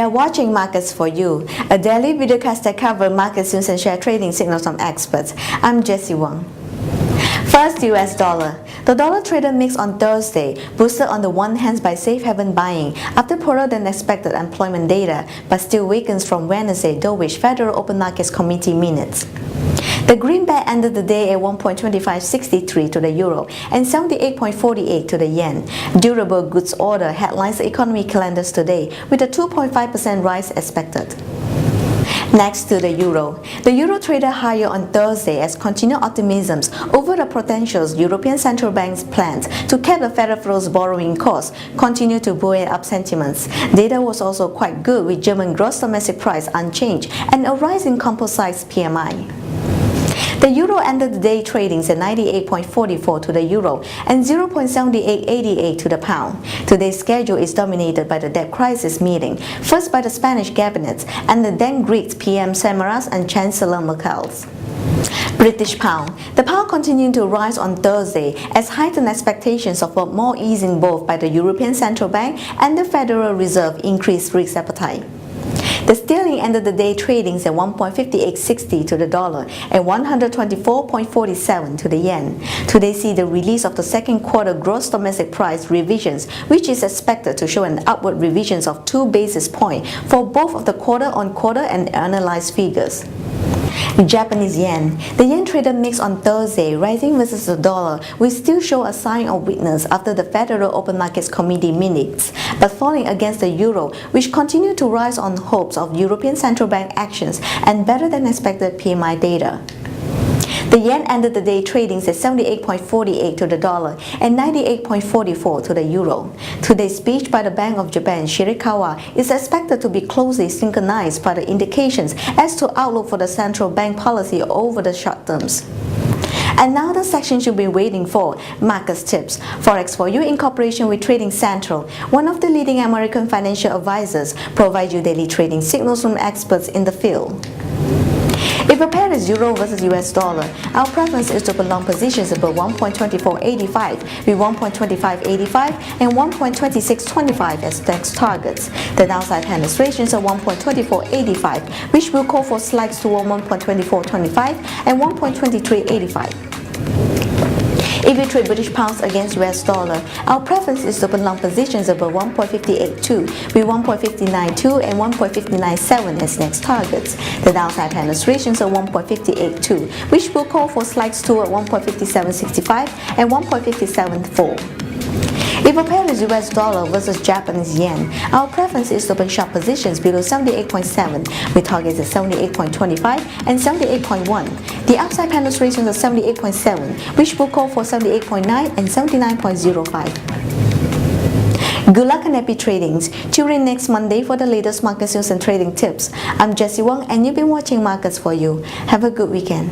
are watching Markets for You, a daily videocast that covers market news and share trading signals from experts. I'm Jessie Wang. First, US dollar. The dollar traded mixed on Thursday, boosted on the one hand by safe haven buying after poorer than expected employment data, but still weakens from Wednesday, Dulwich Federal Open Markets Committee minutes. The greenback ended the day at 1.2563 to the euro and 78.48 to the yen. Durable goods order headlines the economy calendars today, with a 2.5% rise expected. Next to the euro. The euro traded higher on Thursday as continued optimisms over the potential European Central Bank's plans to cap the federal borrowing costs continue to buoy up sentiments. Data was also quite good, with German gross domestic price unchanged and a rise in composite PMI. The euro ended the day trading at 98.44 to the euro and 0.7888 to the pound. Today's schedule is dominated by the debt crisis meeting, first by the Spanish cabinet and the then Greek PM Samaras and Chancellor Merkel's. British pound. The pound continued to rise on Thursday as heightened expectations of more easing both by the European Central Bank and the Federal Reserve increased risk appetite. The sterling ended the day trading at 1.5860 to the dollar and 124.47 to the yen. Today see the release of the second quarter gross domestic price revisions, which is expected to show an upward revisions of 2 basis points for both of the quarter-on-quarter and annualized figures. Japanese yen. The yen traded mixed on Thursday, rising versus the dollar, will still show a sign of weakness after the Federal Open Markets Committee minutes, but falling against the euro, which continued to rise on hopes of European Central Bank actions and better than expected PMI data. The yen ended the day trading at 78.48 to the dollar and 98.44 to the euro. Today's speech by the Bank of Japan, Shirakawa, is expected to be closely synchronized by the indications as to outlook for the central bank policy over the short terms. And now the section you've been waiting for, Markets Tips. Forex4you in cooperation with Trading Central, one of the leading American financial advisors, provide you daily trading signals from experts in the field. If a pair is euro versus US dollar, our preference is to open long positions above 1.2485 with 1.2585 and 1.2625 as next targets. The downside penetrations are 1.2485, which will call for slides toward 1.2425 and 1.2385. If you trade British pounds against US dollar, our preference is to open long positions above 1.582 with 1.592 and 1.597 as next targets. The downside penetrations are 1.582, which will call for slides toward 1.5765 and 1.574. If a pair is US dollar versus Japanese yen, our preference is to open short positions below 78.7 with targets at 78.25 and 78.1. The upside penetrations are 78.7, which will call for 78.9 and 79.05. Good luck and happy tradings. Tune in next Monday for the latest market news and trading tips. I'm Jessie Wang and you've been watching Markets for You. Have a good weekend.